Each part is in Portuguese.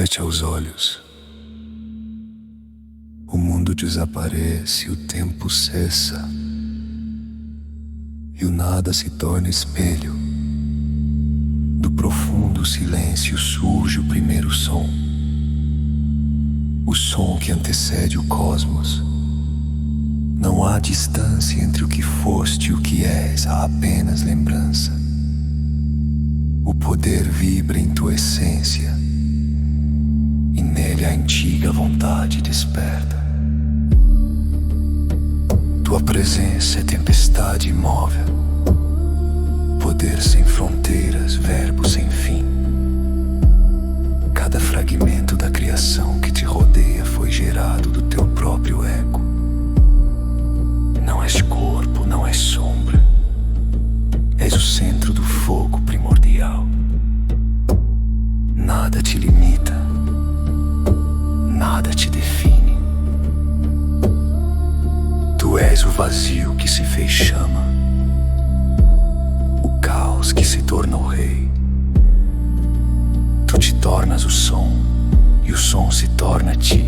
Fecha os olhos. O mundo desaparece, o tempo cessa e o nada se torna espelho. Do profundo silêncio surge o primeiro som, o som que antecede o cosmos. Não há distância entre o que foste e o que és, há apenas lembrança. O poder vibra em tua essência e nele a antiga vontade desperta. Tua presença é tempestade imóvel, poder sem fronteiras, verbo sem fim. Cada fragmento da criação que te rodeia foi gerado do teu próprio ego. Não és corpo, não és sombra, és o centro do fogo primordial. Nada te limita, nada te define. Tu és o vazio que se fez chama, o caos que se tornou rei. Tu te tornas o som e o som se torna ti,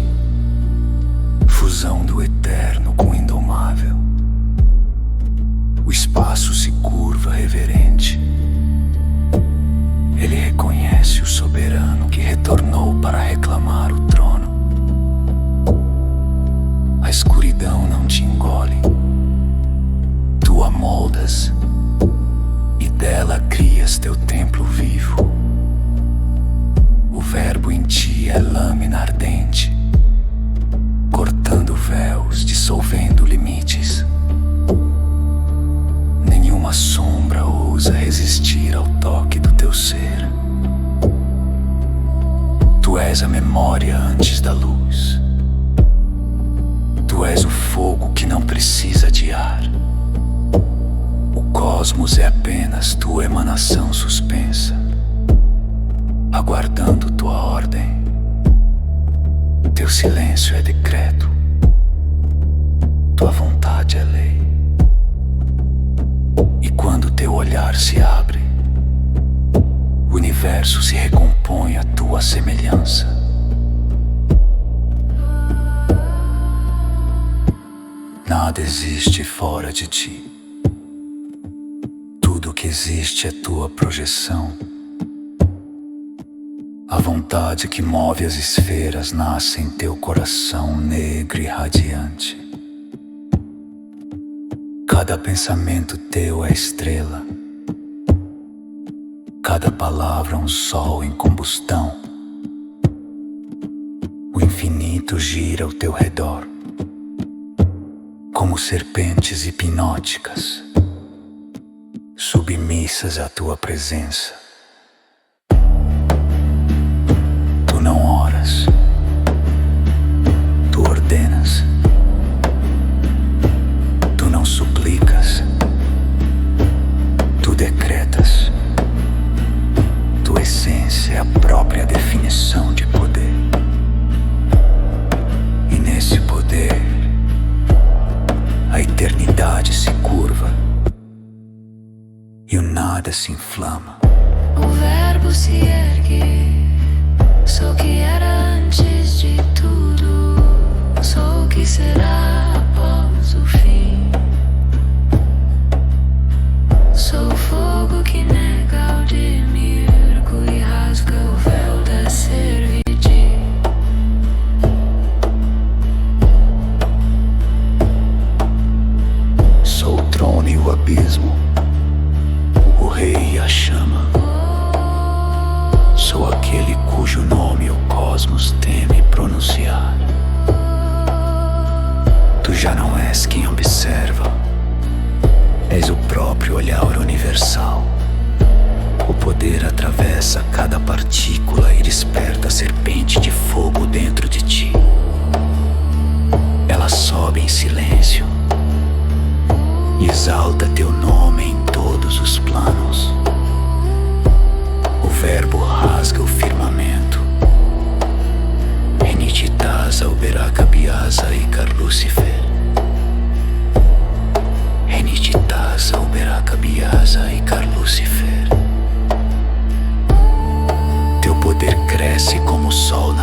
fusão do eterno com o indomável. O espaço se curva reverente. Ele reconhece o soberano que retornou para reclamar o trono. A escuridão não te engole. Tu a moldas e dela crias teu templo vivo. O verbo em ti é lâmina ardente, cortando véus, dissolvendo limites. Nenhuma sombra ousa resistir ao toque do teu ser. Tu és a memória antes da luz. Tu és o fogo que não precisa de ar. O cosmos é apenas tua emanação suspensa, aguardando tua ordem. Teu silêncio é decreto, tua vontade é lei. E quando teu olhar se abre, o universo se recompõe à tua semelhança. Nada existe fora de ti. Tudo que existe é tua projeção. A vontade que move as esferas nasce em teu coração negro e radiante. Cada pensamento teu é estrela, cada palavra um sol em combustão. O infinito gira ao teu redor, como serpentes hipnóticas, submissas à tua presença. Tu não oras, tu ordenas. Tu não suplicas, tu decretas. Tua essência é a própria definição de poder. E nesse poder, a eternidade se curva e o nada se inflama. O verbo se ergue, sou o que era antes de tudo, sou o que será após o fim. Sou o fogo que nega o demirgo e rasga o véu da servidão. Sou o trono e o abismo, o rei e a chama. Sou aquele cujo nome o cosmos teme pronunciar. Tu já não és quem observa, és o próprio olhar universal. O poder atravessa cada partícula e desperta a serpente de fogo dentro de ti. Ela sobe em silêncio e exalta teu nome em todos os planos. O verbo rasga o firmamento. Renititasa uberacabiasa icar Lucifer. Renititasa uberacabiasa icar Lucifer. Teu poder cresce como o sol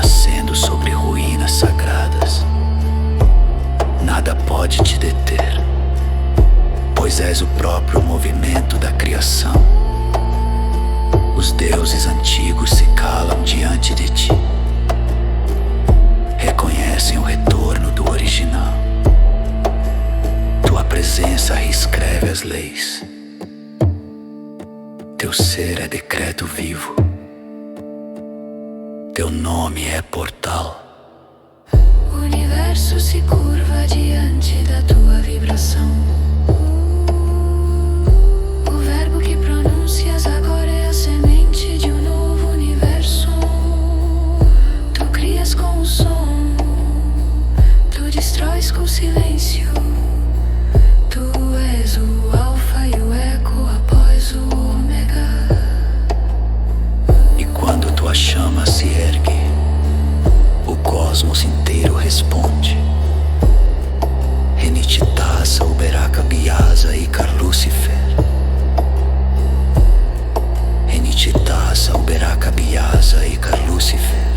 as leis. Teu ser é decreto vivo. Teu nome é portal. O universo se curva diante da tua vibração. O verbo que pronuncias agora é a semente de um novo universo. Tu crias com o som, tu destróis com o silêncio. Tu és o alfa e o eco após o ômega. E quando tua chama se ergue, o cosmos inteiro responde. Renititasa, Uberaka, Biasa, Icar, Lúcifer. Renititasa, Uberaka, Biasa, Icar, Lúcifer.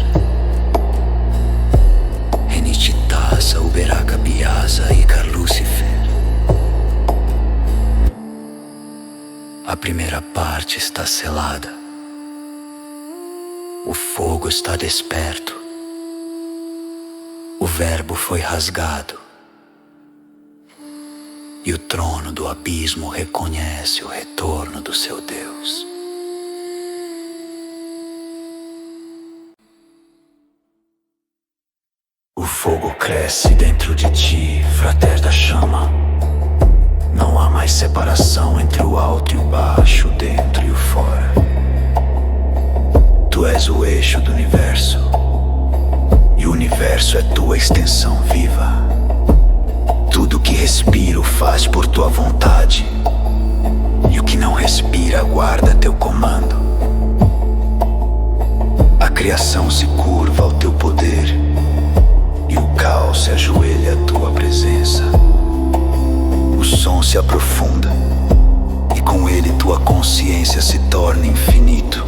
Renititasa, Uberaka, Biasa, Icar, Lúcifer. A primeira parte está selada. O fogo está desperto. O verbo foi rasgado. E o trono do abismo reconhece o retorno do seu Deus. O fogo cresce dentro de ti, frater da chama. Não há mais separação entre o alto e o baixo, o dentro e o fora. Tu és o eixo do universo, e o universo é tua extensão viva. Tudo que respira o faz por tua vontade, e o que não respira aguarda teu comando. A criação se curva ao teu poder, e o caos se ajoelha à tua presença. O som se aprofunda, e com ele tua consciência se torna infinito.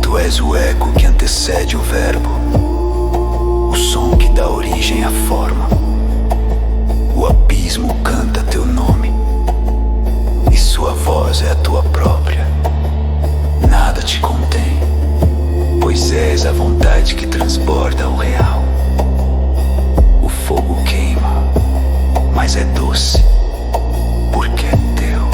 Tu és o eco que antecede o verbo, o som que dá origem à forma. O abismo canta teu nome, e sua voz é a tua própria. Nada te contém, pois és a vontade que transborda o real. O fogo queima, mas é doce, porque é teu.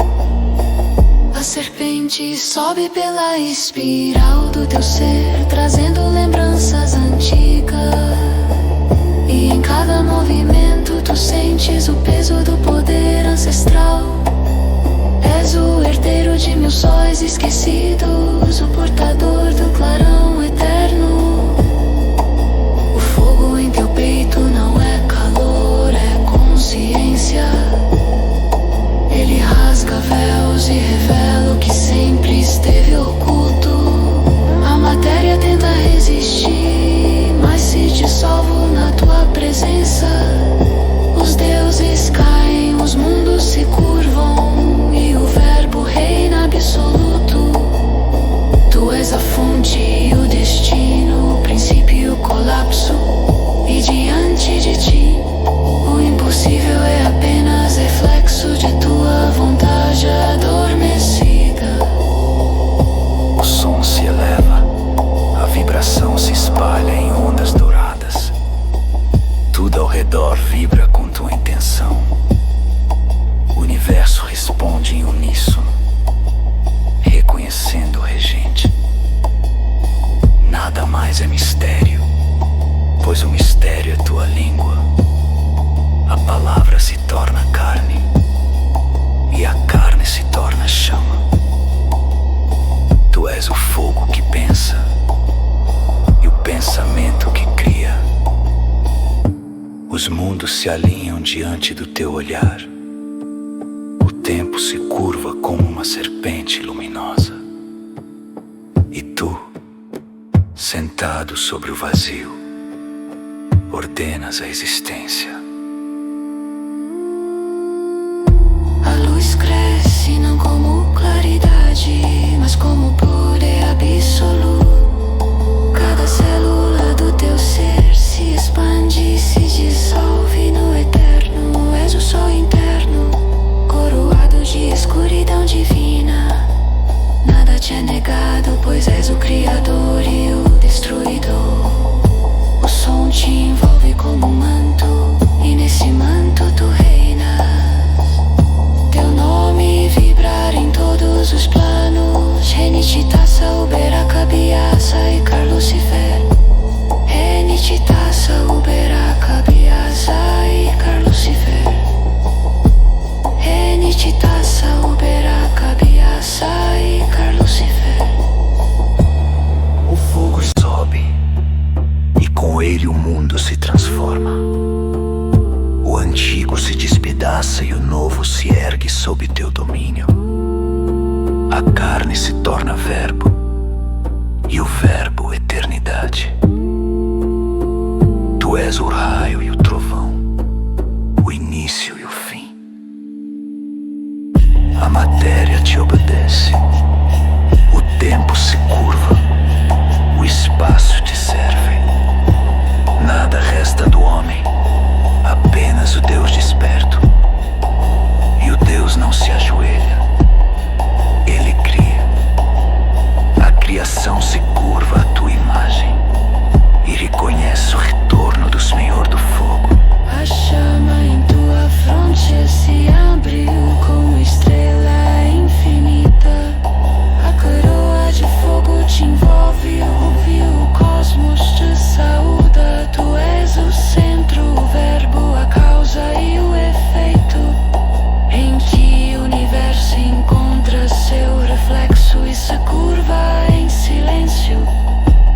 A serpente sobe pela espiral do teu ser, trazendo lembranças antigas. E em cada movimento tu sentes o peso do poder ancestral. És o herdeiro de mil sóis esquecidos, o portador do clarão eterno. O fogo em teu peito não é calor, é consciência. Ele rasga véus e revela o que sempre esteve oculto. A matéria tenta resistir, mas se dissolve na tua presença. Os deuses caem, os mundos se curvam, e o verbo reina absoluto. Tu és a fonte e o destino, o princípio e o colapso. E diante de ti, o impossível é apenas reflexo de tua vontade adormecida. O som se eleva, a vibração se espalha em ondas douradas. Tudo ao redor vibra com tua intenção. O universo responde em uníssono, reconhecendo o regente. Nada mais é mistério, pois o mistério é tua língua. A palavra se torna carne, e a carne se torna chama. Tu és o fogo que pensa, e o pensamento que cria. Os mundos se alinham diante do teu olhar. O tempo se curva como uma serpente luminosa. E tu, sentado sobre o vazio, ordenas a existência. A luz cresce não como claridade, mas como poder absoluto. Cada célula do teu ser se expande e se dissolve no eterno. És o sol interno, coroado de escuridão divina. Nada te é negado, pois és o criador e o destruidor. O som te envolve como um manto, e nesse manto tu reinas. sob teu domínio. A carne se torna verbo, e o verbo eternidade. Tu és o raio e o trovão, o início e o fim. A matéria te obedece, o tempo se curva, o espaço te serve. Nada resta do homem, apenas o Deus desperto. E o Deus não se ajoelha, ele cria. A criação se curva à tua imagem e reconhece o retorno do Senhor do fogo. A chama em tua fronte se abriu como estrela infinita. A coroa de fogo te envolve, o cosmos te saúda. Tu és o centro, o verbo, a causa e o efeito, em que o universo encontra seu reflexo e se curva em silêncio.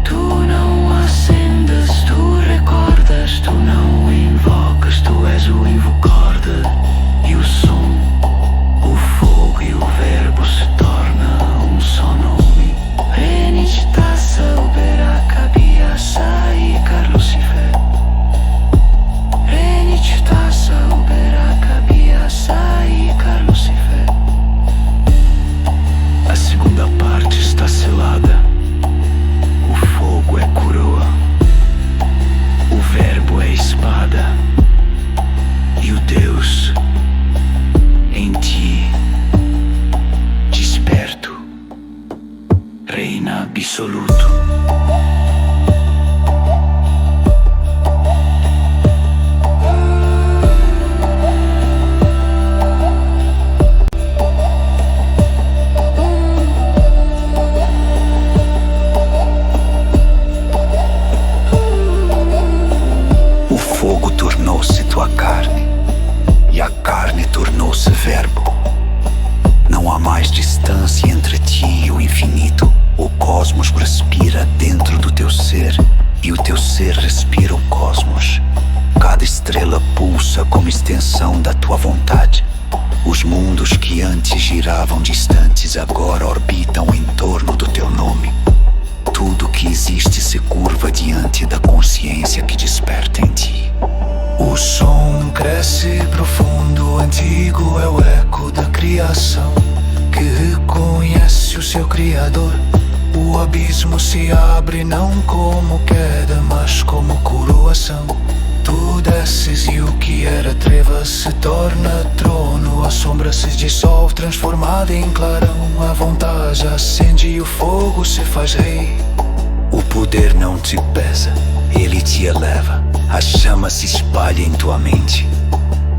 Tu não acendes, tu recordas, tu não invocas, tu és o invocorde. E o som, o fogo e o verbo se torna um só nome. Renit Tassa Ubera Kabia Sai Carlucifer. Renit Tassa Ubera Kabia Sai Carlucifer. A segunda parte está selada. O fogo é coroa, o verbo é espada, e o Deus em ti, desperto, reina absoluto. O fogo tornou-se tua carne, e a carne tornou-se verbo. Não há mais distância entre ti e o infinito. O cosmos respira dentro do teu ser, e o teu ser respira o cosmos. Cada estrela pulsa como extensão da tua vontade. Os mundos que antes giravam distantes agora orbitam em torno do teu nome. Tudo que existe se curva diante da consciência que desperta em ti. O som cresce profundo, antigo é o eco da criação, que reconhece o seu Criador. O abismo se abre não como queda, mas como coroação. Tu desces e o que era treva se torna trono. A sombra se dissolve, transformada em clarão. A vontade acende e o fogo se faz rei. O poder não te pesa, ele te eleva. A chama se espalha em tua mente,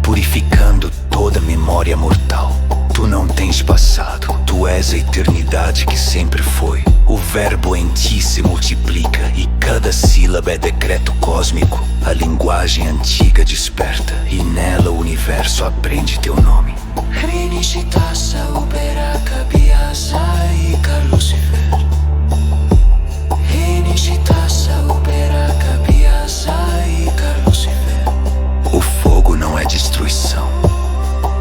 purificando toda memória mortal. Tu não tens passado, tu és a eternidade que sempre foi. O verbo em ti se multiplica e cada sílaba é decreto cósmico. A linguagem antiga desperta e nela o universo aprende teu nome. Renishitasa Ubera Kabia Sai Carlucifer. Renishitasa Ubera Kabia Sai Carlucifer. O fogo não é destruição,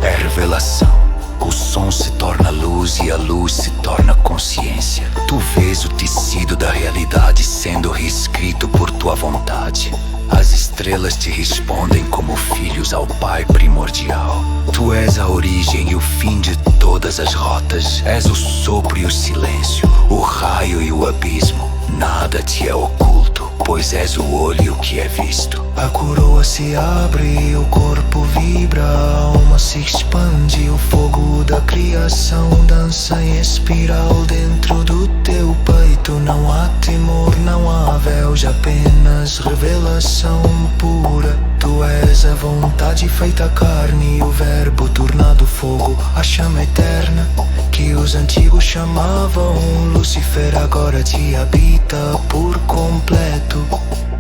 é revelação. O som se torna luz e a luz se torna consciência. Tu vês o tecido da realidade sendo reescrito por tua vontade. As estrelas te respondem como filhos ao Pai primordial. Tu és a origem e o fim de todas as rotas. És o sopro e o silêncio, o raio e o abismo. Nada te é oculto, pois és o olho que é visto. A coroa se abre, o corpo vibra, a alma se expande. O fogo da criação dança em espiral dentro do teu peito. Não há temor, não há véus, apenas revelação pura. Tu és a vontade feita carne e o verbo tornado fogo. A chama eterna que os antigos chamavam Lúcifer agora te habita por completo.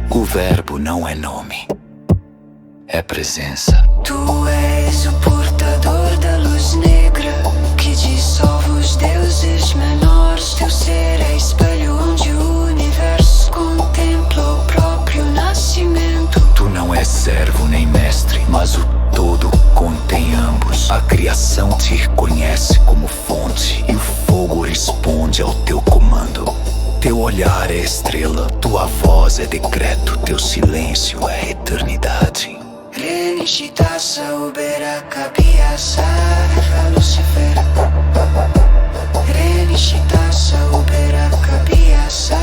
O verbo não é nome, é presença. Tu és o portador da luz negra que dissolve os deuses menores. Teu ser é espelho onde o universo contempla o próprio nascimento. Tu não és servo nem mestre, mas o todo contém ambos. A criação te estrela, tua voz é decreto, teu silêncio é eternidade. Renishitasa ubera kabiasa Lucifer. Renishitasa ubera kabiasa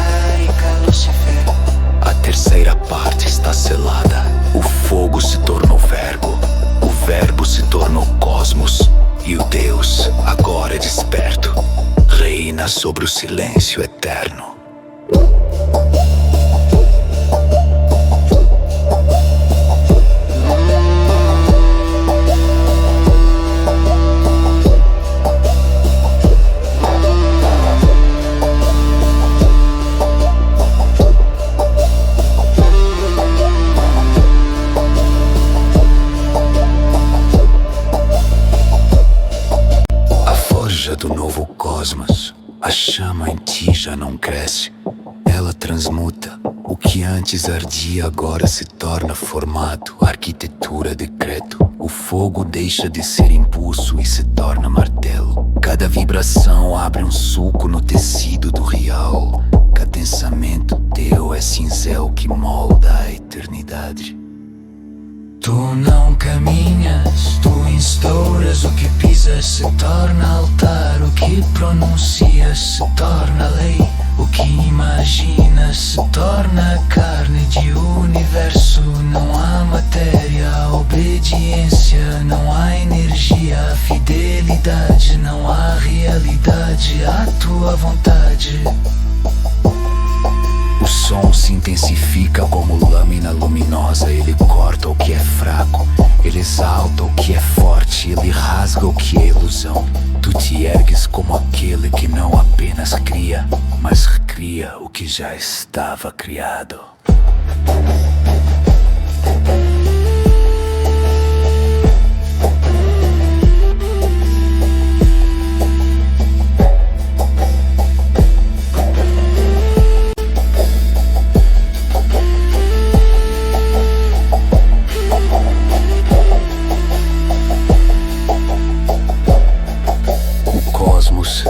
Lucifer. A terceira parte está selada. O fogo se tornou verbo, o verbo se tornou cosmos, e o Deus, agora é desperto, reina sobre o silêncio eterno. Do novo cosmos, a chama em ti já não cresce. Ela transmuta. O que antes ardia agora se torna formato, arquitetura, decreto. O fogo deixa de ser impulso e se torna martelo. Cada vibração abre um sulco no tecido do real. Cada pensamento teu é cinzel que molda a eternidade. Tu não caminhas, tu instauras. O que pisas se torna altar. O que pronuncias se torna lei. O que imaginas se torna carne de universo. Não há matéria, obediência. Não há energia, fidelidade. Não há realidade, a tua vontade. O som se intensifica como lâmina luminosa. Ele corta o que é fraco, ele exalta o que é forte, ele rasga o que é ilusão. Tu te ergues como aquele que não apenas cria, mas recria o que já estava criado.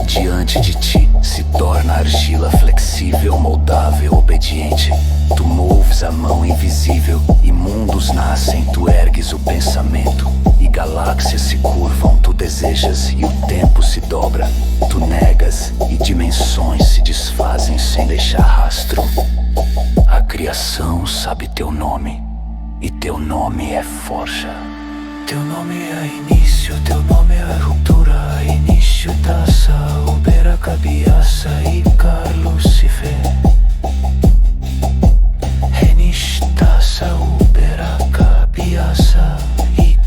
Diante de ti se torna argila flexível, moldável, obediente. Tu moves a mão invisível e mundos nascem. Tu ergues o pensamento e galáxias se curvam. Tu desejas e o tempo se dobra. Tu negas e dimensões se desfazem sem deixar rastro. A criação sabe teu nome e teu nome é forja. Teu nome é início, teu nome é ruptura. Início taça, ubera cabiaça e Lucifer. Renish taça, ubera cabiaça e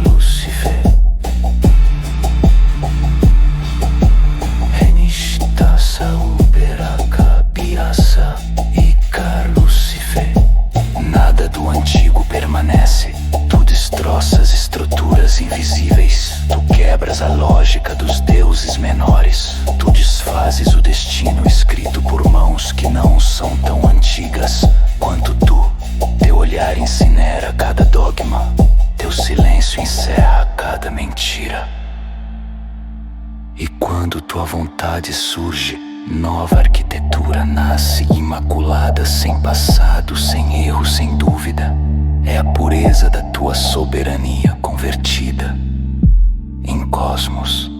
Lucifer. Renish taça, ubera cabiaça e Lucifer. Nada do antigo permanece. Tu destroças estruturas invisíveis. Tu quebras a lógica dos deuses menores. Tu desfazes o destino escrito por mãos que não são tão antigas quanto tu. Teu olhar incinera cada dogma. Teu silêncio encerra cada mentira. E quando tua vontade surge, nova arquitetura nasce imaculada, sem passado, sem erro, sem dúvida. É a pureza da tua soberania convertida em cosmos.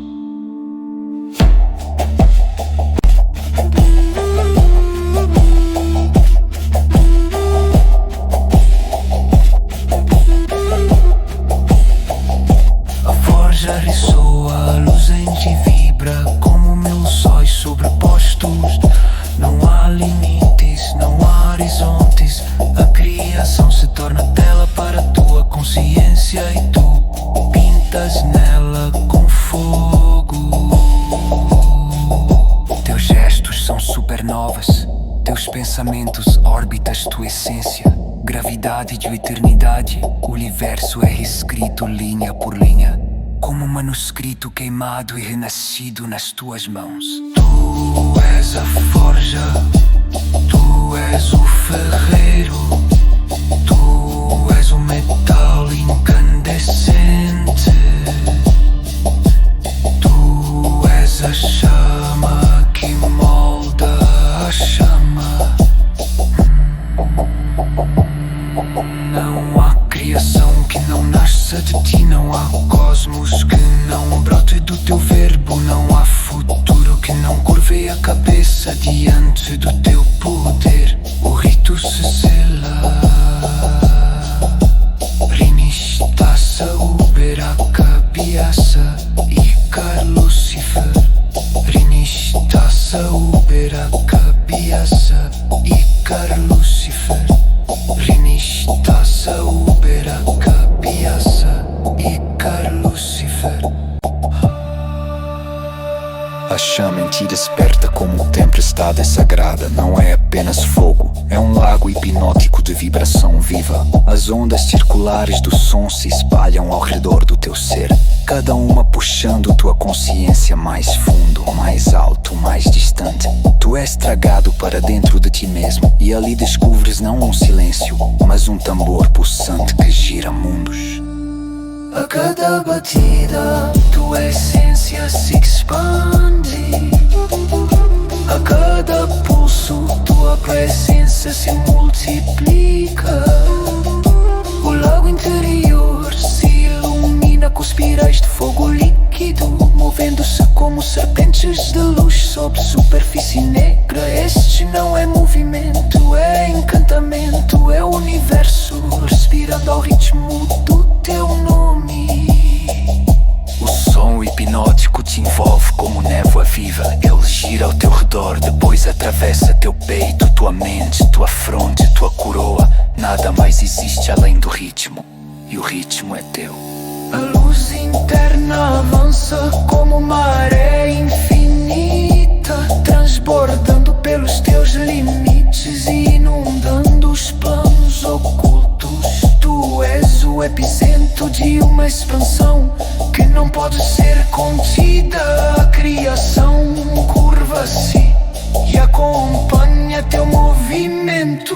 A forja ressoa, a luzente vibra como mil sóis sobrepostos. Não há limites, não há horizontes. A criação se torna tela para tua consciência e tu pintas nela com fogo. Teus gestos são supernovas, teus pensamentos órbitas tua essência. Gravidade de eternidade, o universo é reescrito linha por linha, como um manuscrito queimado e renascido nas tuas mãos. Tu és a forja, tu és o ferreiro, tu és o metal incandescente. Tu és a chama que molda a chama. criação que não nasça de ti. Não há cosmos que não brote do teu verbo. Não há futuro que não curve a cabeça diante do teu poder. O rito se sela. Rinistasa Uberaka Biasa Ikar Lucifer. Rinistasa Uberaka Biasa Ikar Lucifer. Rinistasa Uberaka Biasa Ikar Lucifer. A chama em ti desperta como tempestade sagrada. Não é apenas fogo, é um lago hipnótico de vibração viva. As ondas circulares do som se espalham ao redor do teu ser, cada uma puxando tua consciência mais fundo, mais alto, mais distante. Tu és tragado para dentro de ti mesmo, e ali descubres não um silêncio, mas um tambor pulsante que gira mundos. A cada batida, tua essência se expande. A cada pulso, tua presença se multiplica. O lago interior se ilumina com espirais de fogo líquido, movendo-se como serpentes de luz sobre superfície negra. Este não é movimento, é encantamento. É o universo respirando ao ritmo do teu nome. O som hipnótico te envolve como névoa viva. Ele gira ao teu redor, depois atravessa teu peito, tua mente, tua fronte, tua coroa. Nada mais existe além do ritmo, e o ritmo é teu. A luz interna avança como maré infinita, transbordando pelos teus limites e inundando os planos ocultos. Tu és o epicentro de uma expansão que não pode ser contida. A criação curva-se e acompanha teu movimento.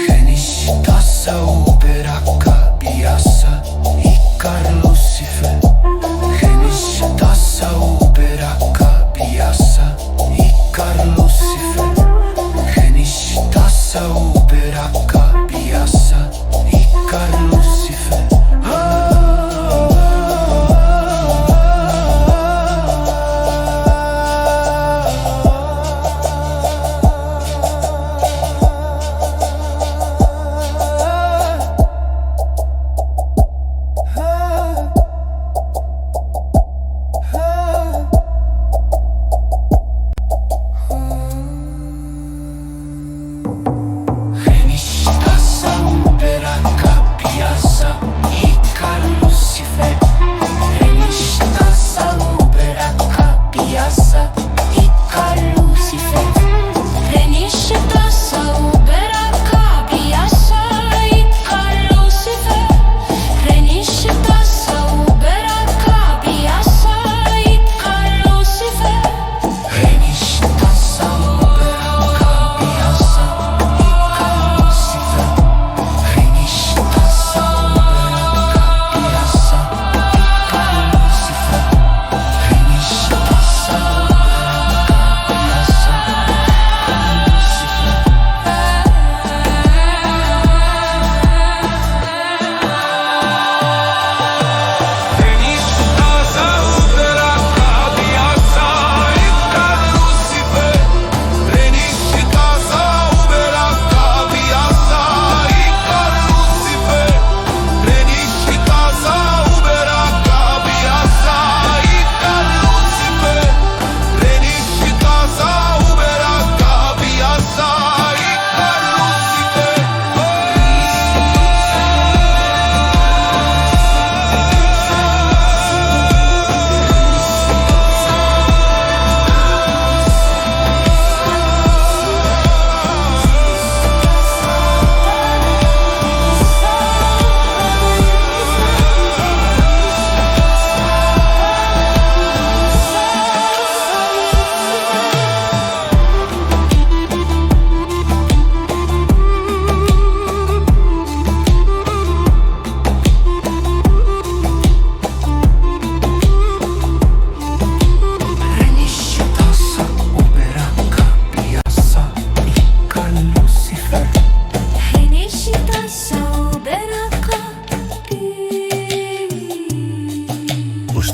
Renistasa Uberaka Biasa Ikar Lucifer. Renistasa Uberaka Biasa Ikar Lucifer. Renistasa Uberaka Biasa Ikar Lucifer.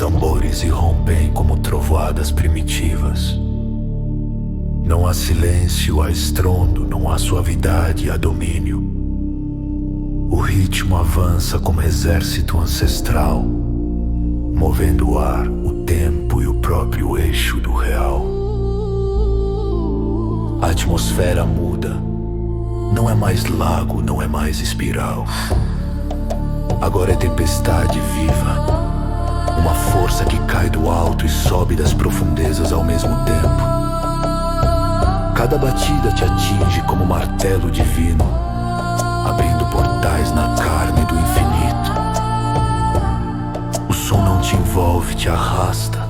tambores irrompem como trovoadas primitivas. Não há silêncio, há estrondo, não há suavidade, há domínio. O ritmo avança como exército ancestral, movendo o ar, o tempo e o próprio eixo do real. A atmosfera muda, não é mais lago, não é mais espiral. Agora é tempestade viva, uma força que cai do alto e sobe das profundezas ao mesmo tempo. Cada batida te atinge como martelo divino, abrindo portais na carne do infinito. O som não te envolve, te arrasta.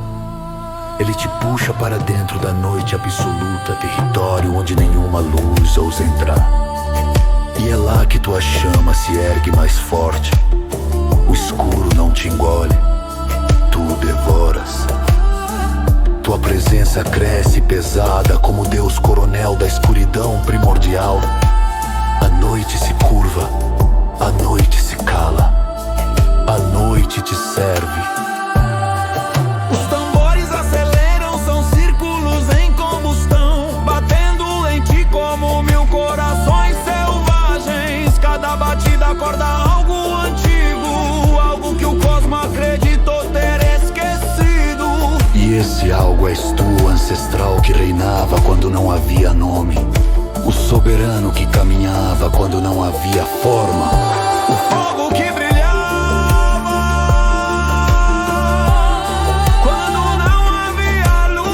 Ele te puxa para dentro da noite absoluta, território onde nenhuma luz ousa entrar. E é lá que tua chama se ergue mais forte. O escuro não te engole, tu devoras. Tua presença cresce pesada como Deus coronel da escuridão primordial. A noite se curva, a noite se cala, a noite te serve. Os tambores aceleram, são círculos em combustão, batendo em ti como 1000 corações selvagens. Cada batida acorda algo antigo, algo que o cosmo acreditou ter esquecido. E esse algo és tu, ancestral que reinava quando não havia nome, o soberano que caminhava quando não havia forma, o fogo que brilhava quando não havia luz.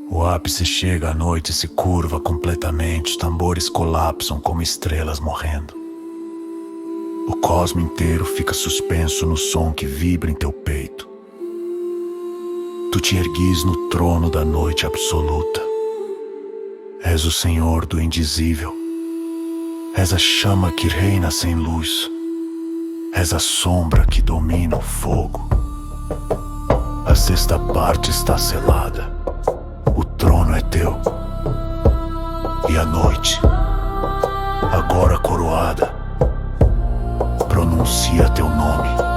O ápice chega, a noite se curva completamente, os tambores colapsam como estrelas morrendo. O cosmo inteiro fica suspenso no som que vibra em teu peito. Tu te erguis no trono da noite absoluta. És o Senhor do indizível. És a chama que reina sem luz. És a sombra que domina o fogo. A sexta parte está selada. O trono é teu. E a noite, agora coroada, pronuncia teu nome.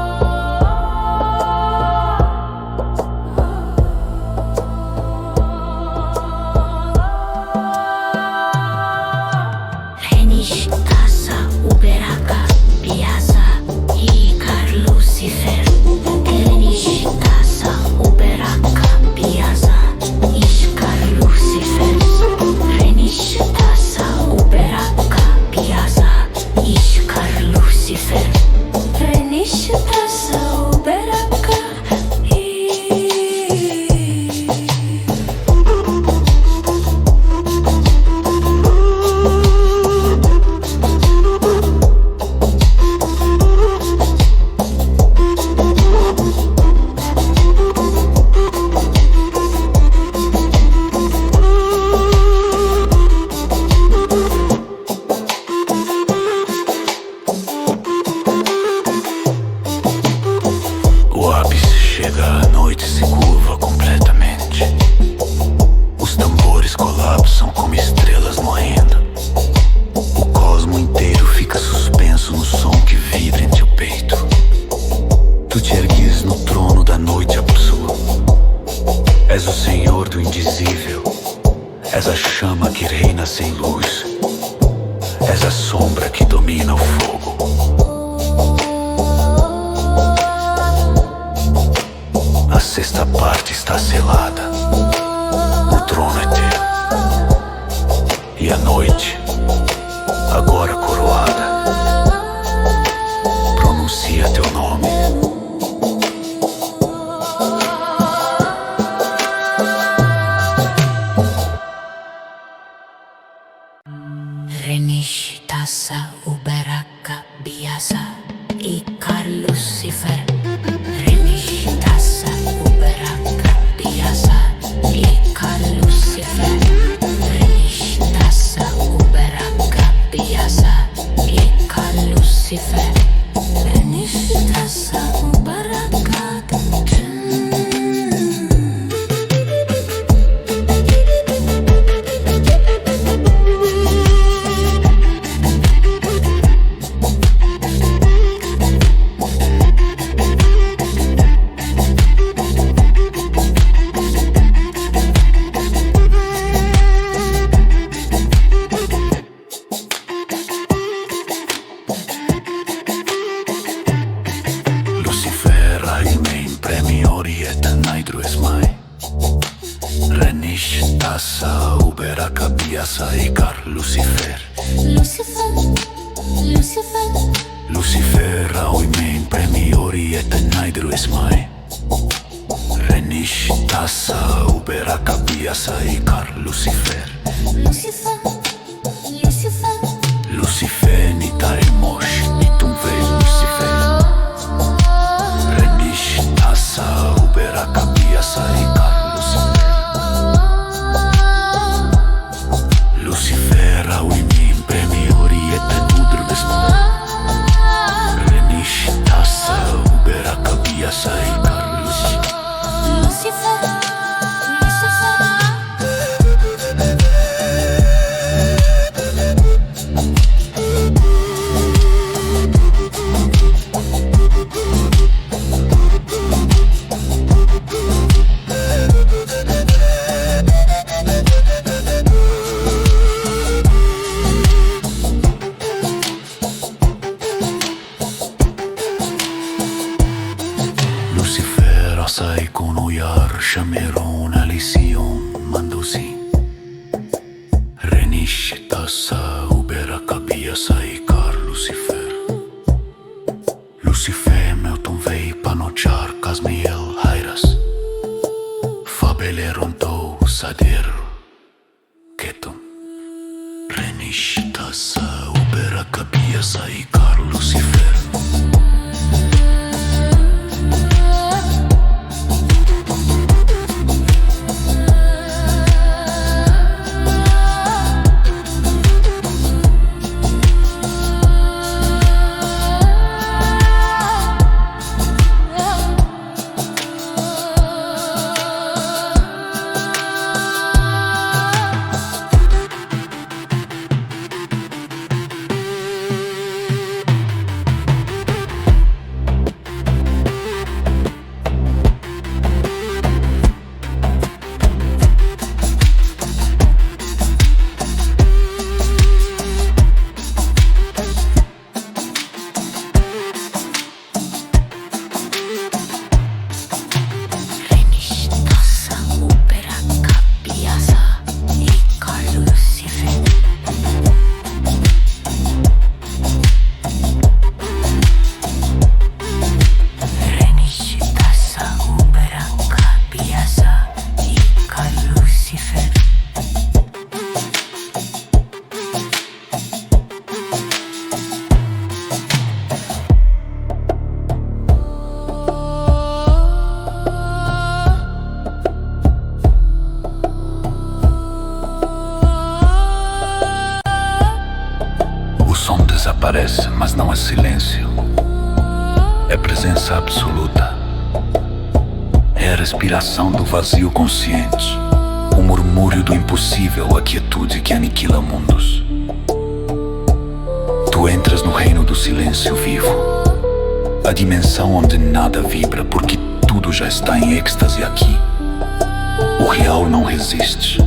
A noite se curva completamente. Os tambores colapsam como estrelas morrendo. O cosmo inteiro fica suspenso no som que vibra em teu peito. Tu te ergues no trono da noite absoluta. És o Senhor do indizível. És a chama que reina sem luz. És a sombra que domina o fogo. A sexta parte está selada. O trono é teu. E a noite, agora tassa uberaka biasa ikar Lucifer. Renish tassa uberaka biasa ikar Lucifer. Renish tassa uberaka biasa ikar Lucifer. Renish tassa uberaka. Ikar Lucifer. Lucifer, Lucifer. Lucifer oimen premiori et naidru esmai. Renish tassa uberaka biasa ikar Lucifer. Lucifer, Lucifer. Lucifer nitai mosh nitum vei Lucifer. Renish tassa uberaka biasa ikar Lucifer. Lucifer uimen premiori et nudru esmai. Renish tassa uberaka biasa ikar Lucifer. Lucifer, Lucifer. Lucifer asai con uyar shameron alision mandosi. Renish tassa uberaka biasa ikar Lucifer. Lucifer meu tom vei panochar casmiel hairas. Fabele rondou sader ketum. Renish tassa uberaka biasa ikar Lucifer. Desaparece, mas não é silêncio. É presença absoluta. É a respiração do vazio consciente. O murmúrio do impossível, a quietude que aniquila mundos. Tu entras no reino do silêncio vivo. A dimensão onde nada vibra, porque tudo já está em êxtase aqui. O real não resiste.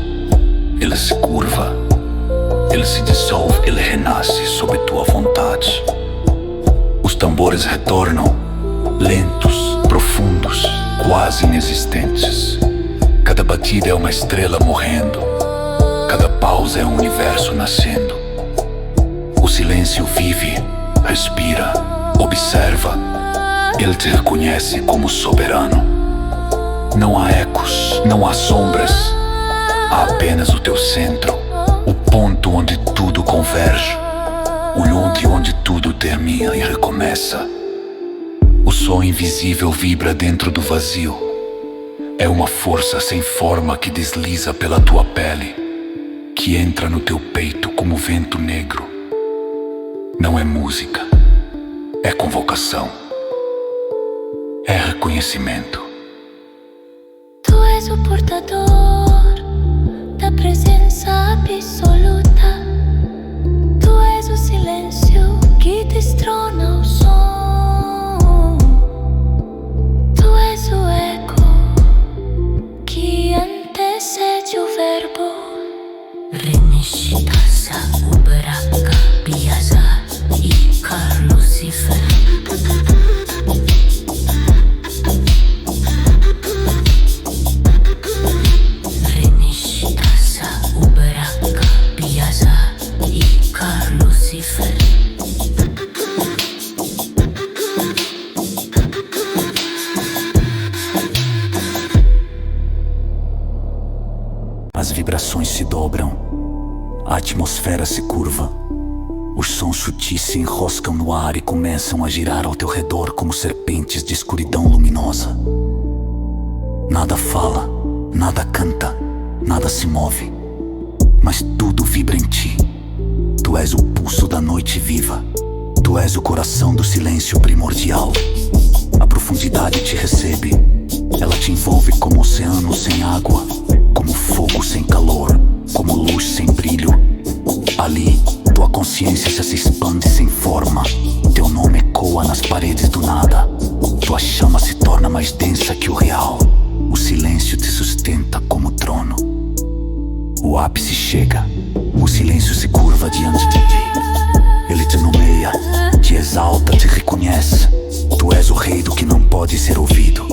Ele se curva. Ele se dissolve, ele renasce sob tua vontade. Os tambores retornam, lentos, profundos, quase inexistentes. Cada batida é uma estrela morrendo. Cada pausa é um universo nascendo. O silêncio vive, respira, observa. Ele te reconhece como soberano. Não há ecos, não há sombras. Há apenas o teu centro. O ponto onde tudo converge. O londe onde tudo termina e recomeça. O som invisível vibra dentro do vazio. É uma força sem forma que desliza pela tua pele, que entra no teu peito como vento negro. Não é música, é convocação, é reconhecimento. Tu és o portador da presença absoluta. Tu és o silêncio que destrona o som. Tu és o eco que antecede o verbo. Renishitasa Uberaka Piazza Ikar Lucifer. Renishitasa Uberaka Piazza Ikar Lucifer. As vibrações se dobram, a atmosfera se curva, os sons sutis se enroscam no ar e começam a girar ao teu redor como serpentes de escuridão luminosa. Nada fala, nada canta, nada se move, mas tudo vibra em ti. Tu és o pulso da noite viva, tu és o coração do silêncio primordial. A profundidade te recebe, ela te envolve como oceano sem água, como fogo sem calor, como luz sem brilho. Ali, tua consciência se expande sem forma. Teu nome ecoa nas paredes do nada. Tua chama se torna mais densa que o real. O silêncio te sustenta como trono. O ápice chega, o silêncio se curva diante de ti. Ele te nomeia, te exalta, te reconhece. Tu és o rei do que não pode ser ouvido.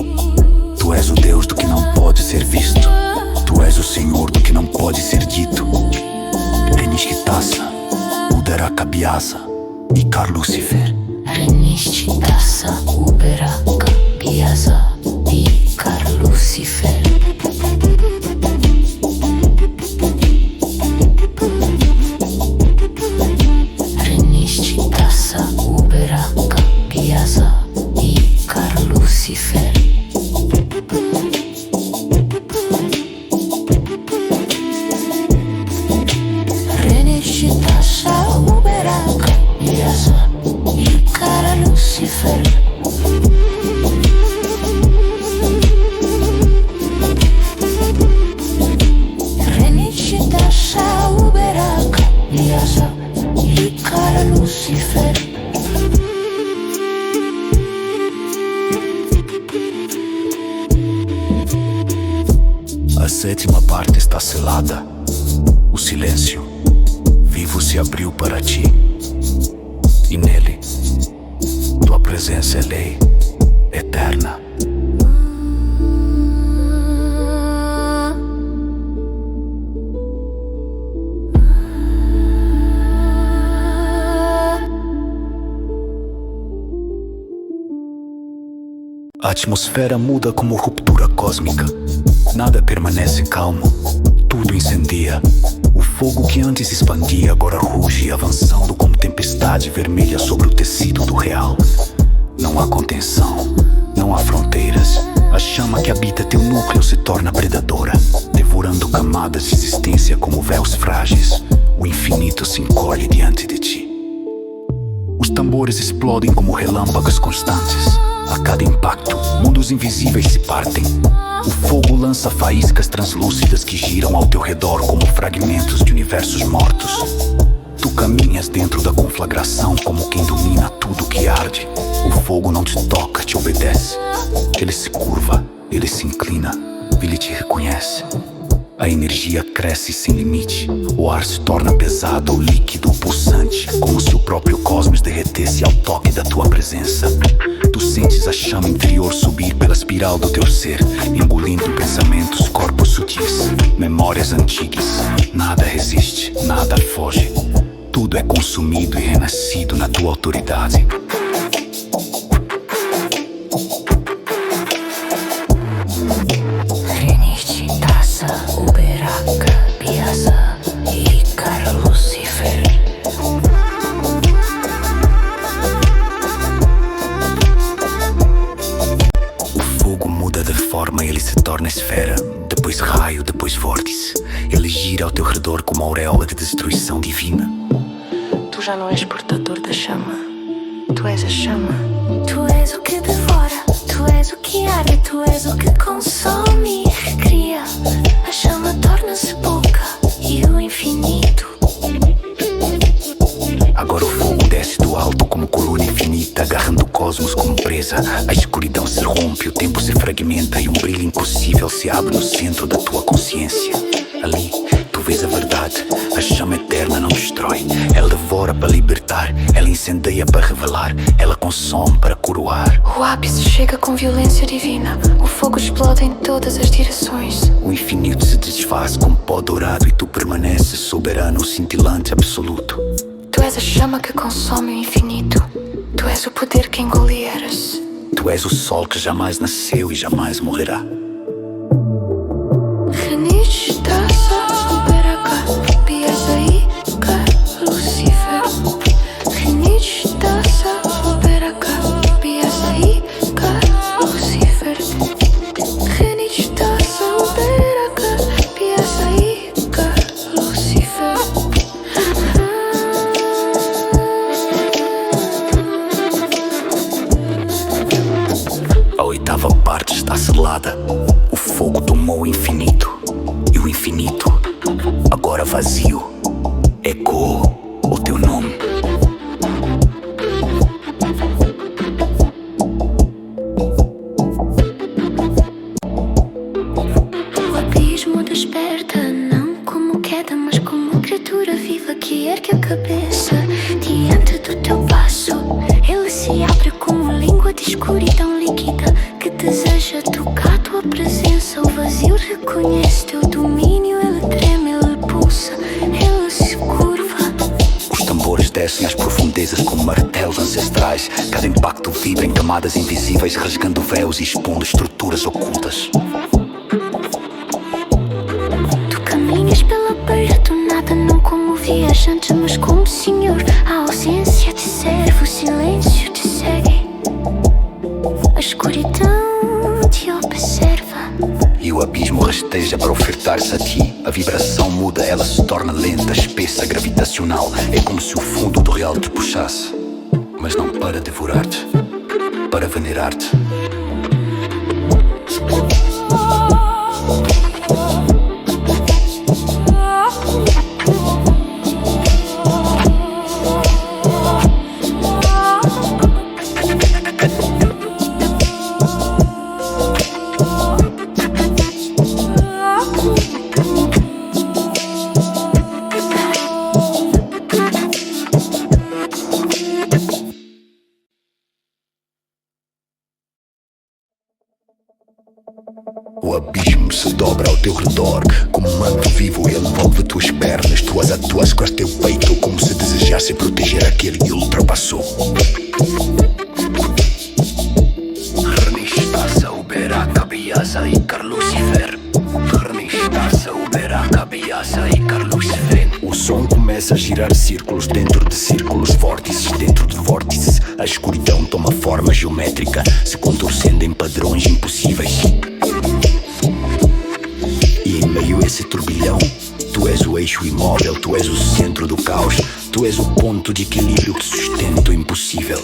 Tu és o Deus do que não pode ser visto. Tu és o Senhor do que não pode ser dito. Renishitasa Uberaka Piazza Ikar Lucifer. Renishitasa Uberaka Piazza Ikar Lucifer. Renishitasa Uberaka Piazza Ikar Lucifer. Renishitasa Uberaka Piazza Ikar Lucifer. Renishitasa Uberaka Piazza Ikar Lucifer. A sétima parte está selada. O silêncio vivo se abriu para ti, e nele tua presença é lei eterna. A atmosfera muda como ruptura cósmica. Nada permanece calmo, tudo incendia. O fogo que antes expandia agora ruge, avançando como tempestade vermelha sobre o tecido do real. Não há contenção, não há fronteiras. A chama que habita teu núcleo se torna predadora, devorando camadas de existência como véus frágeis. O infinito se encolhe diante de ti. Os tambores explodem como relâmpagos constantes. A cada impacto, mundos invisíveis se partem. O fogo lança faíscas translúcidas que giram ao teu redor como fragmentos de universos mortos. Tu caminhas dentro da conflagração como quem domina tudo que arde. O fogo não te toca, te obedece. Ele se curva, ele se inclina, ele te reconhece. A energia cresce sem limite. O ar se torna pesado, líquido, pulsante, como se o próprio cosmos derretesse ao toque da tua presença. Tu sentes a chama interior subir pela espiral do teu ser, engolindo pensamentos, corpos sutis, memórias antigas. Nada resiste, nada foge. Tudo é consumido e renascido na tua autoridade. Renishitasa Uberaka Piazza Ikar Lucifer. gira ao teu redor com uma auréola de destruição divina. Tu já não és portador da chama, tu és a chama. Tu és o que devora, tu és o que arde, tu és o que consome e recria. A chama torna-se pouca e o infinito. Agora o fogo desce do alto como coluna infinita, agarrando o cosmos como presa. A escuridão se rompe, o tempo se fragmenta e um brilho impossível se abre no centro da tua consciência. Ali, tu vês a verdade, a chama eterna não destrói. Ela devora para libertar, ela incendeia para revelar, ela consome para coroar. O ápice chega com violência divina, o fogo explode em todas as direções. O infinito se desfaz com pó dourado e tu permaneces soberano, cintilante, absoluto. Tu és a chama que consome o infinito. Tu és o poder que engole eras. Tu és o sol que jamais nasceu e jamais morrerá. A oitava parte está selada. O fogo tomou o infinito. E o infinito, agora vazio, ecoou o teu nome. O abismo desperta, não como queda, mas como criatura viva que ergue a cabeça diante do teu passo. Ele se abre como língua de escuridão líquida que deseja tocar tua presença. O vazio reconhece teu domínio, ele treme, ele pulsa, ele se curva. Os tambores descem às profundezas como martelos ancestrais. Cada impacto vibra em camadas invisíveis, rasgando véus e expondo estruturas ocultas. Tu caminhas pela beira do nada, não como viajante, mas como senhor. A ausência te serve, o silêncio te segue. A escuridão te observa. E o abismo rasteja para ofertar-se a ti. A vibração muda, ela se torna lenta, espessa, gravitacional. É como se o fundo do real te puxasse, mas não para devorar-te, para venerar-te. O abismo se dobra ao teu redor, como um manto vivo ele envolve tuas pernas. Tu as atuas com o teu peito, como se desejasse proteger aquele que ultrapassou. Rnistasa uberaka biasa ikar Lucifer. Rnistasa uberaka biasa ikar Lucifer. O som começa a girar círculos dentro de círculos, vórtices dentro de vórtices. A escuridão toma forma geométrica, se contorcendo em padrões impossíveis. E em meio a esse turbilhão, tu és o eixo imóvel, tu és o centro do caos. Tu és o ponto de equilíbrio que sustenta o impossível.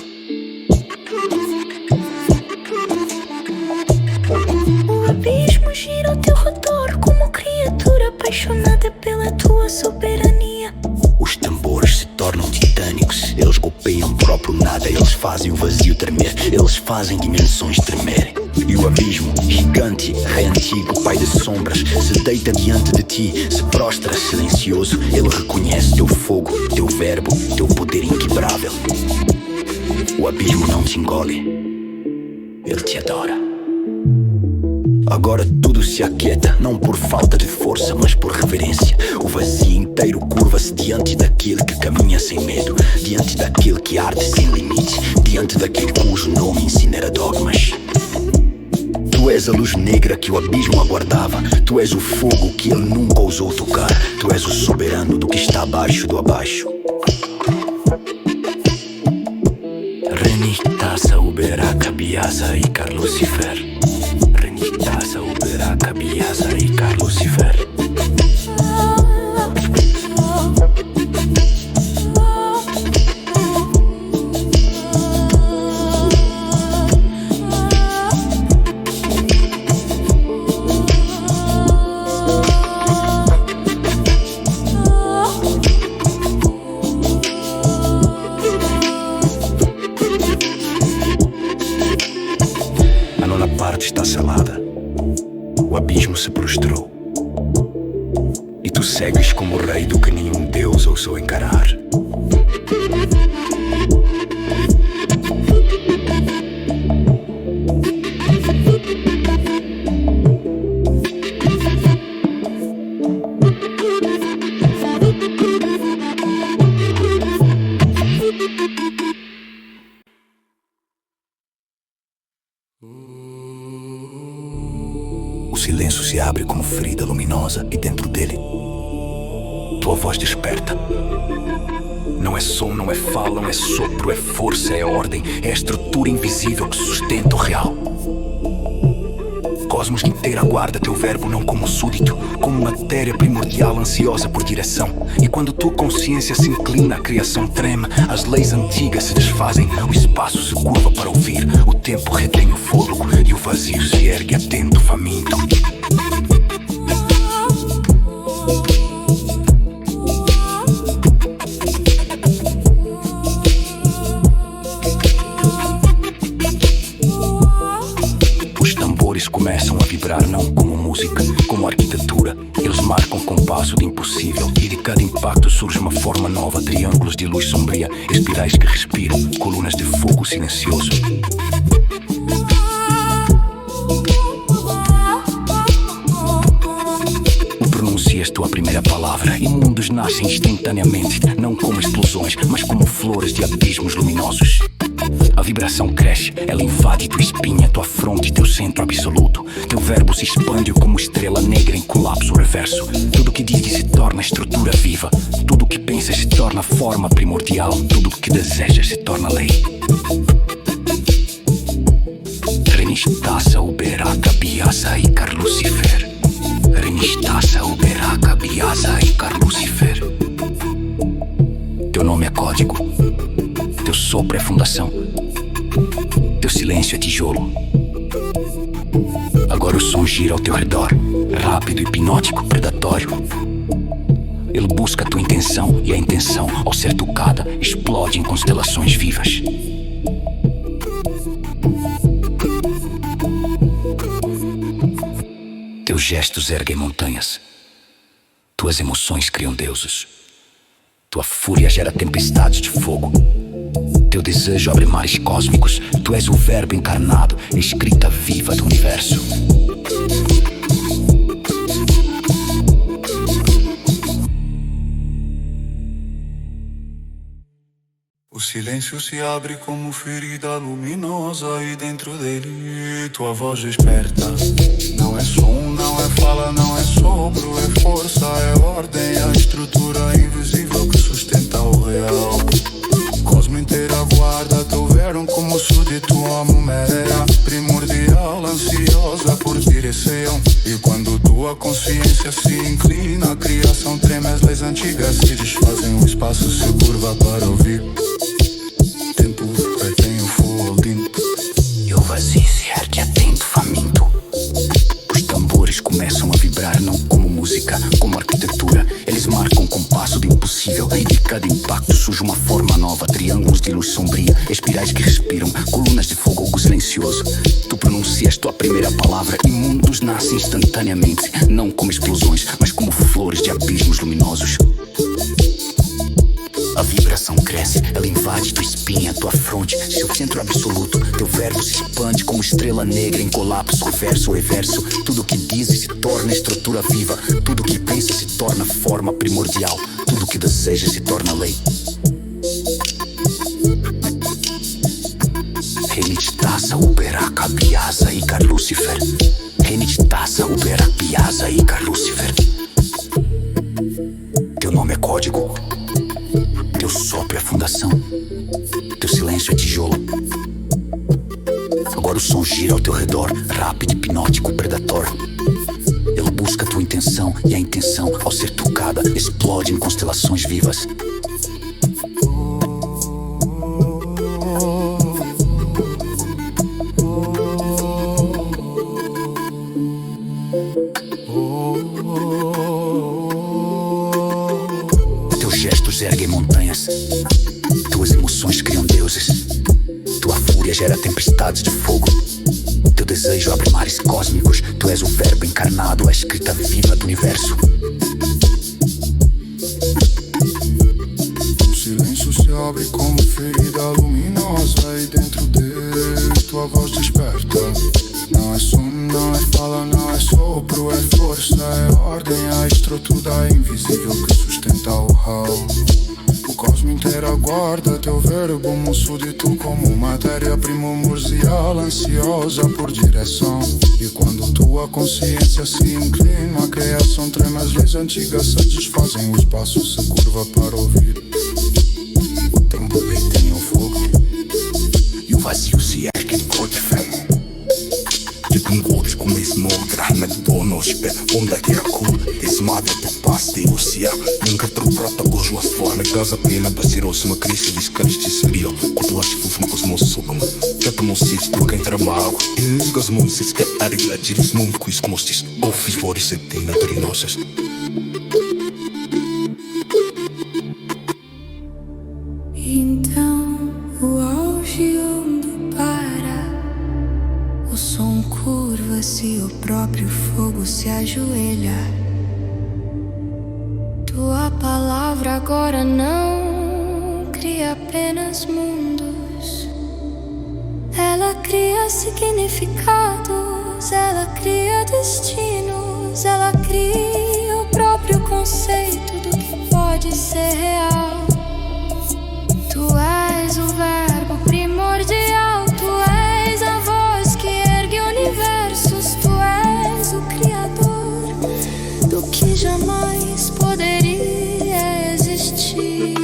O abismo gira ao teu redor como criatura apaixonada pela tua soberania. Os tambores se tornam titânicos, eles golpeiam o próprio nada, eles fazem o vazio tremer, eles fazem dimensões tremerem. E o abismo, gigante, rei antigo, pai de sombras, se deita diante de ti, se prostra silencioso. Ele reconhece teu fogo, teu verbo, teu poder inquebrável. O abismo não te engole, ele te adora. Agora tudo se aquieta, não por falta de força, mas por reverência. O vazio inteiro curva-se diante daquele que caminha sem medo, diante daquele que arde sem limites, diante daquele cujo nome incinera dogmas. Tu és a luz negra que o abismo aguardava. Tu és o fogo que ele nunca ousou tocar. Tu és o soberano do que está abaixo do abaixo. Renitasa uberaka biasa ikar Lucifer. Renitasa uberaka biasa ikar Lucifer. prossegues como rei do que nenhum deus ousou encarar. O silêncio se abre como ferida luminosa e dentro dele tua voz desperta. Não é som, não é fala, não é sopro, é força, é ordem, é a estrutura invisível que sustenta o real. Cosmos inteiro aguarda teu verbo não como súdito, como matéria primordial ansiosa por direção. E quando tua consciência se inclina, a criação treme, as leis antigas se desfazem, o espaço se curva para ouvir, o tempo retém o fôlego e o vazio se ergue atento, faminto. Começam a vibrar não como música, como arquitetura. Eles marcam o compasso do impossível e de cada impacto surge uma forma nova. Triângulos de luz sombria, espirais que respiram, colunas de fogo silencioso. Pronuncias tua primeira palavra e mundos nascem instantaneamente, não como explosões, mas como flores de abismos luminosos. A vibração cresce, ela invade tua espinha, tua fronte, teu centro absoluto. Teu verbo se expande como estrela negra em colapso reverso. Tudo que dizes se torna estrutura viva. Tudo que pensas se torna forma primordial. Tudo que desejas se torna lei. Renistasa uberaka biasa ikar Lucifer. Renistasa uberaka biasa ikar Lucifer. Teu nome é código. Teu sopro é fundação. Teu silêncio é tijolo. Agora o som gira ao teu redor, rápido, hipnótico, predatório. Ele busca a tua intenção e a intenção, ao ser tocada, explode em constelações vivas. Teus gestos erguem montanhas. Tuas emoções criam deuses. Tua fúria gera tempestades de fogo. Teu desejo abre mares cósmicos. Tu és o verbo encarnado, escrita viva do universo. O silêncio se abre como ferida luminosa e dentro dele tua voz desperta. Não é som, não é fala, não é sopro, é força, é ordem, a estrutura invisível que sustenta o real. Cosmo inteiro aguarda teu verbo como súdito, amo matéria primordial, ansiosa por direção. E quando tua consciência se inclina, a criação treme, as leis antigas se desfazem, o espaço se curva para ouvir. Tempo retém o fogo e o vazio se ergue atento, faminto. Os tambores começam a vibrar não como música, como arquitetura. Eles marcam o compasso do impossível e de cada impacto surge uma forma nova. Triângulos de luz sombria, espirais que respiram, colunas de fogo silencioso. Tu pronuncias tua primeira palavra e mundos nascem instantaneamente, não como explosões, mas como flores de abismos luminosos. A vibração cresce, ela invade tua espinha, tua fronte, seu centro absoluto. Teu verbo se expande como estrela negra em colapso, verso, reverso. Tudo que dizes se torna estrutura viva. Tudo que pensas se torna forma primordial. Tudo que desejas se torna lei. Renitasa uberaka biasa ikar Lucifer. Renitasa uberaka biasa ikar Lucifer. Teu nome é código. Teu sopro é fundação. Teu silêncio é tijolo. Agora o som gira ao teu redor, rápido, hipnótico, predatório. Ele busca a tua intenção e a intenção, ao ser tocada, explode em constelações vivas. Teus gestos erguem montanhas. Tuas emoções criam deuses. Tua fúria gera tempestades de fogo. Teu desejo abre mares cósmicos. Tu és o verbo encarnado, a escrita viva do universo. abre como ferida luminosa e dentro dele tua voz desperta. Não é som, não é fala, não é sopro, é força, é ordem, a estrutura invisível que sustenta o ralo. O cosmo inteiro aguarda teu verbo, súdito como matéria-prima museal, ansiosa por direção. E quando tua consciência se inclina, a criação treme, as leis antigas se desfazem, o espaço se curva para ouvir. O tempo detém o fogo e o vazio se ergue de cor de fé. Godes como esse nome, rahmet donos, onda que acul, desmada do passe de ocean, nunca troprota com as formas, das a pena, baseou-se uma crise de escalas de serio, quando acho que fufo com os meus socos, tenta monsis, tu quem trabalha, e os gás monsis que arregla de os mundos com os mostis, ou fiz por isso tem naturinossas. Então o auge onde para, o som curva-se, o próprio fogo se ajoelha. Tua palavra agora não cria apenas mundos, ela cria significados, ela cria destinos, ela cria o próprio conceito do que pode ser real. Tu és o verbo primordial, tu és a voz que ergue universos, tu és o criador do que jamais poderia existir.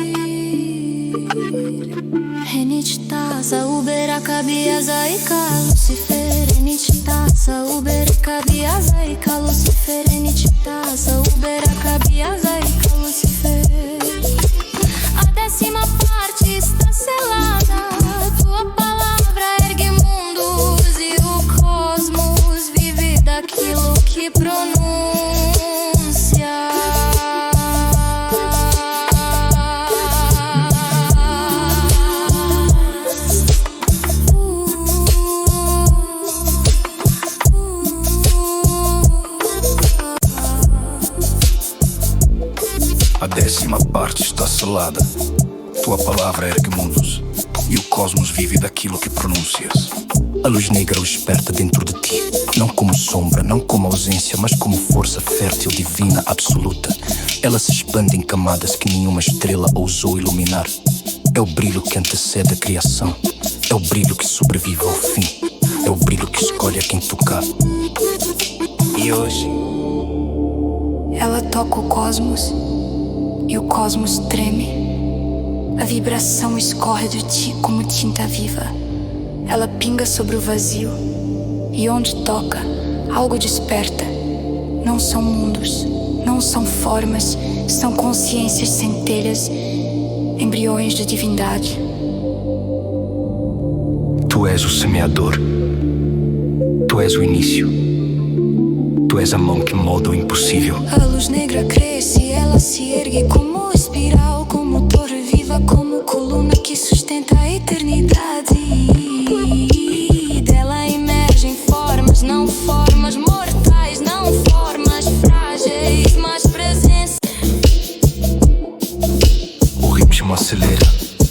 Renitasa, Ubera, Cabiasa e Lucifer. Renitasa, Ubera, Cabiasa e Lucifer. Renitasa, Ubera, Cabiasa e Lucifer. A 10ª parte está selada, tua palavra ergue mundos e o cosmos vive daquilo que pronuncia. A 10ª parte está selada, tua palavra ergue mundos e o cosmos vive daquilo que pronuncias. A luz negra o desperta dentro de ti, não como sombra, não como ausência, mas como força fértil, divina, absoluta. Ela se expande em camadas que nenhuma estrela ousou iluminar. É o brilho que antecede a criação, é o brilho que sobrevive ao fim, é o brilho que escolhe a quem tocar. E hoje ela toca o cosmos e o cosmos treme. A vibração escorre de ti como tinta viva. Ela pinga sobre o vazio e onde toca, algo desperta. Não são mundos, não são formas, são consciências centelhas, embriões de divindade. Tu és o semeador, tu és o início, tu és a mão que molda o impossível. A luz negra cresce, ela se ergue como espiral, como torre viva, como coluna que sustenta a eternidade. Dela emergem formas, não formas mortais, não formas frágeis, mas presença. O ritmo acelera,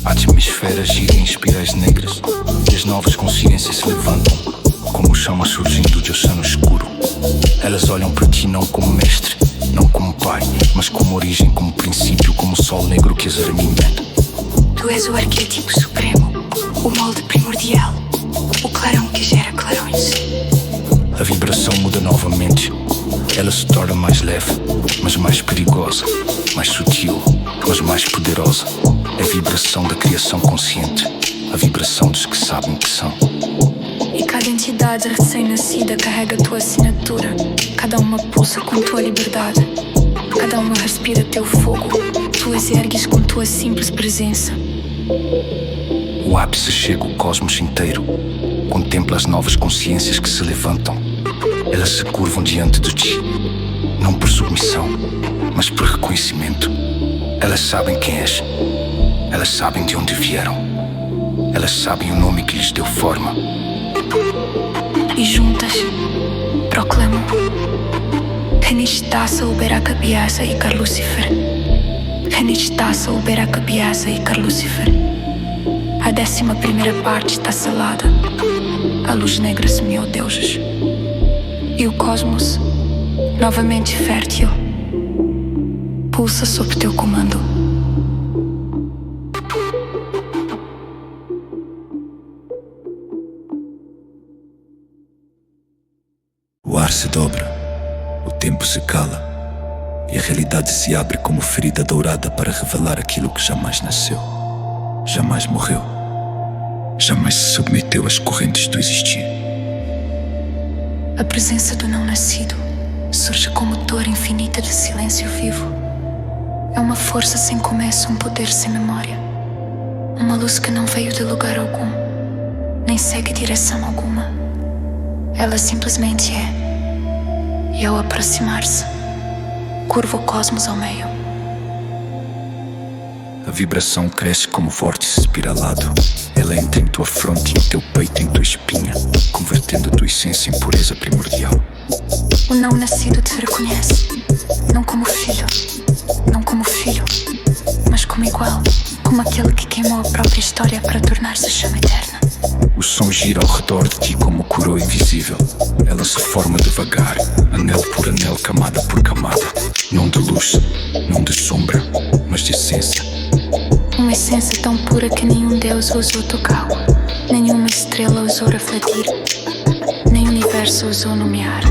a atmosfera gira em espirais negras e as novas consciências se levantam, como chama surgindo de oceano escuro. Elas olham para ti não como mestre, não como pai, mas como origem, como princípio, como sol negro que as alimenta. Tu és o arquétipo supremo, o molde primordial, o clarão que gera clarões. A vibração muda novamente. Ela se torna mais leve, mas mais perigosa, mais sutil, mas mais poderosa. É a vibração da criação consciente, a vibração dos que sabem que são. E cada entidade recém-nascida carrega tua assinatura. Cada uma pulsa com tua liberdade. Cada uma respira teu fogo. Tu as ergues com tua simples presença. O ápice chega o cosmos inteiro. Contempla as novas consciências que se levantam. Elas se curvam diante de ti, não por submissão, mas por reconhecimento. Elas sabem quem és. Elas sabem de onde vieram. Elas sabem o nome que lhes deu forma. E juntas proclamam: Renitasa, Ubera, Cabiasa e Lucifer. Renitasa, Ubera, Cabiasa e Lucifer. A 11ª parte está selada. A luz negra semeou deuses. E o cosmos, novamente fértil, pulsa sob teu comando. O ar se dobra, o tempo se cala, e a realidade se abre como ferida dourada para revelar aquilo que jamais nasceu, jamais morreu, jamais se submeteu às correntes do existir. A presença do não nascido surge como dor infinita de silêncio vivo. É uma força sem começo, um poder sem memória. Uma luz que não veio de lugar algum, nem segue direção alguma. Ela simplesmente é. E ao aproximar-se, curva o cosmos ao meio. A vibração cresce como vórtice espiralado. Ela entra em tua fronte, em teu peito, em tua espinha, convertendo a tua essência em pureza primordial. O não nascido te reconhece, não como filho, não como filho, mas como igual, como aquele que queimou a própria história para tornar-se chama eterna. O som gira ao redor de ti como coroa invisível. Ela se forma devagar, anel por anel, camada por camada. Não de luz, não de sombra, mas de essência. Uma essência tão pura que nenhum deus ousou tocá-la, nenhuma estrela ousou refletir, nem o universo ousou nomear.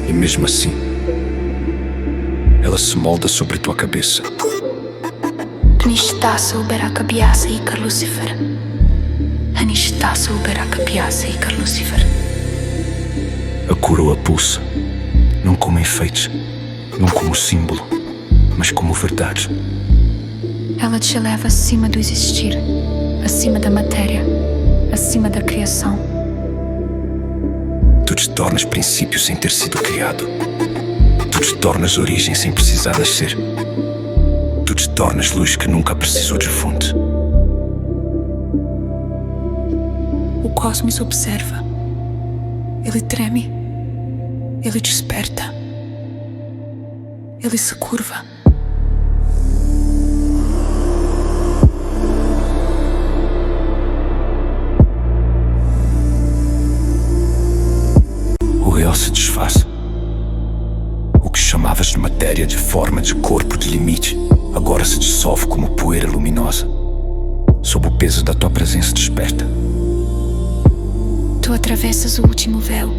E mesmo assim, ela se molda sobre tua cabeça. Anishtasa uberaka biasa ikar Lucifer. Anishtasa uberaka biasa ikar Lucifer. A coroa pulsa, não como enfeites, não como símbolo, mas como verdade. Ela te eleva acima do existir, acima da matéria, acima da criação. Tu te tornas princípio sem ter sido criado. Tu te tornas origem sem precisar nascer. Tu te tornas luz que nunca precisou de fonte. O cosmos observa. Ele treme. Ele desperta. Ele se curva. O real se desfaz. O que chamavas de matéria, de forma, de corpo, de limite, agora se dissolve como poeira luminosa, sob o peso da tua presença desperta. Tu atravessas o último véu,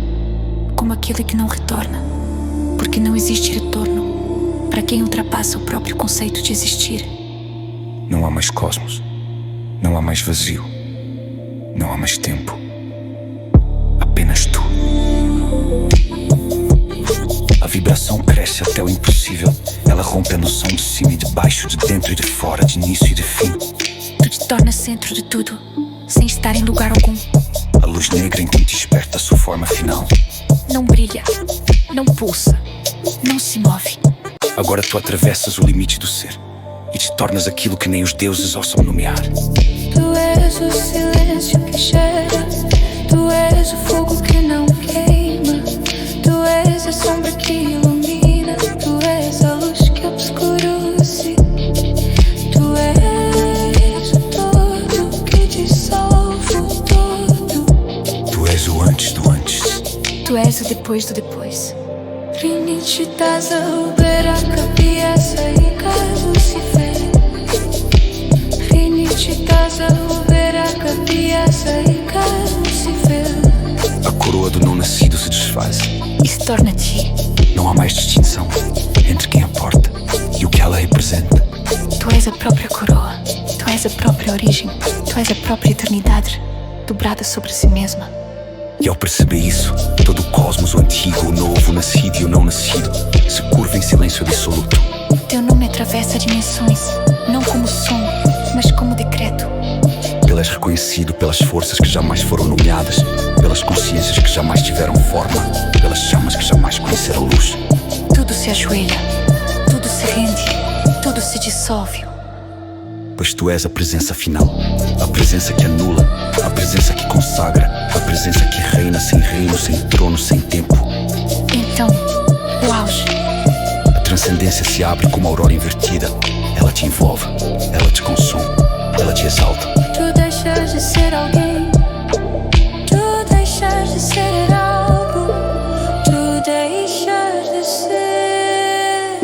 como aquele que não retorna, porque não existe retorno para quem ultrapassa o próprio conceito de existir. Não há mais cosmos, não há mais vazio, não há mais tempo. Apenas tu. A vibração cresce até o impossível. Ela rompe a noção de cima e de baixo, de dentro e de fora, de início e de fim. Tu te tornas centro de tudo, sem estar em lugar algum. A luz negra em ti desperta a sua forma final. Não brilha, não pulsa, não se move. Agora tu atravessas o limite do ser e te tornas aquilo que nem os deuses ousam nomear. Tu és o silêncio que cheira. Tu és o fogo que não queima. Tu és a sombra que ilumina. Tu és a luz que obscurece. Tu és o todo que dissolve o todo. Tu és o antes do antes. Tu és o depois do depois. Trinititaza uberaka biasa ikar Lucifer. Trinititaza uberaka biasa ikar Lucifer. A coroa do não nascido se desfaz. E se torna ti. Não há mais distinção entre quem a porta e o que ela representa. Tu és a própria coroa. Tu és a própria origem. Tu és a própria eternidade, dobrada sobre si mesma. E ao perceber isso, todo o cosmos, o antigo, o novo, o nascido e o não nascido, se curva em silêncio absoluto. Teu nome atravessa dimensões, não como som, mas como decreto. Ele és reconhecido pelas forças que jamais foram nomeadas, pelas consciências que jamais tiveram forma, pelas chamas que jamais conheceram luz. Tudo se ajoelha, tudo se rende, tudo se dissolve. Pois tu és a presença final, a presença que anula, a presença que consagra, a presença que reina sem reino, sem trono, sem tempo. Então, o auge. A transcendência transcendência se abre como aurora invertida. Ela te envolve, ela te consome, ela te exalta. Tu deixas de ser alguém, tu deixas de ser algo, tu deixas de ser.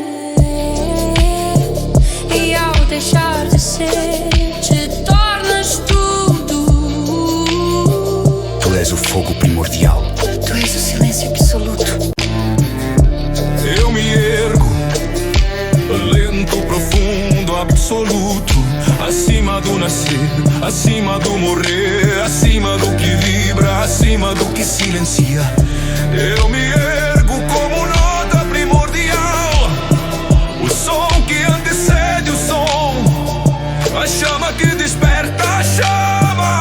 E ao deixar de ser, te tornas tudo. Tu és o fogo primordial. Tu és o silêncio absoluto. Eu me ergo, lento, profundo, absoluto. Acima do nascer, acima do morrer, acima do que vibra, acima do que silencia. Eu me ergo como nota primordial, o som que antecede o som, a chama que desperta a chama.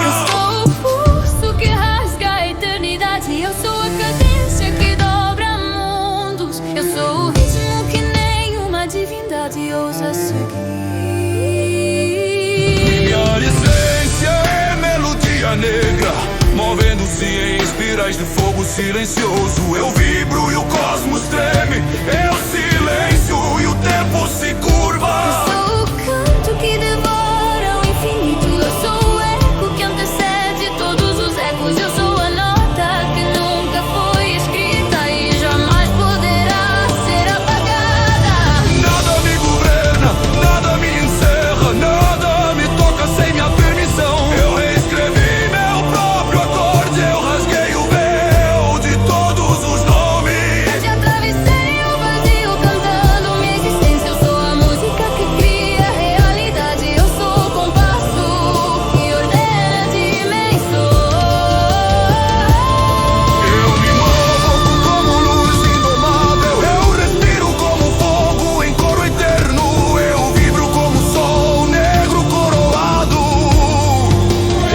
Eu sou o pulso que rasga a eternidade. Eu sou a cadência que dobra mundos. Eu sou o ritmo que nenhuma divindade ousa seguir. Minha essência é melodia negra, movendo-se em espirais de fogo silencioso. Eu vibro e o cosmos treme, é o silêncio e o tempo se curva. Eu sou o canto que devora o infinito. Eu sou o eco que antecede todos os ecos. Eu sou a nota que nunca foi escrita e jamais poderá ser apagada. Nada me governa, nada me encerra, nada me toca sem minha permissão. Eu reescrevi meu próprio acorde, eu rasguei o véu de todos os nomes. Eu te atravessei o vazio cantando minha existência. Eu sou a música que cria a realidade. Eu sou o compasso que ordena dimensões. Eu me movo como luz indomável, eu respiro como fogo em coro eterno. Eu vibro como sol negro coroado.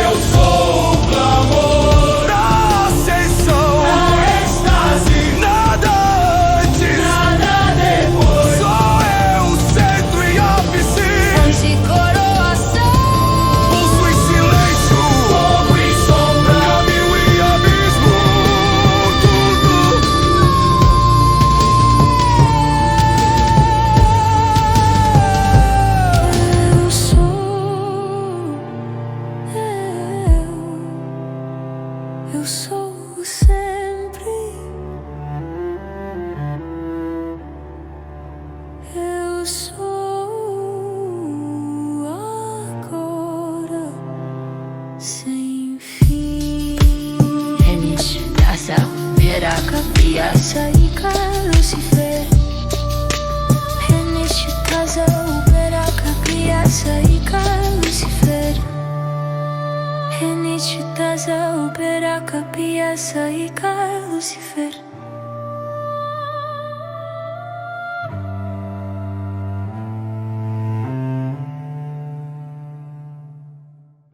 Eu sou o clamor da ascensão, a êxtase, nada antes, nada depois. Só eu, centro e ápice, Anticoroação. pulso e silêncio, fogo e sombra, caminho e abismo, tudo. Eu sou o sempre. Eu sou agora sem fim. Renitidade, Viraca, Piaça e Lucifer. Renitidade, Viraca, Piaça e Lucifer. Renitidade, Viraca, Piaça e Lucifer.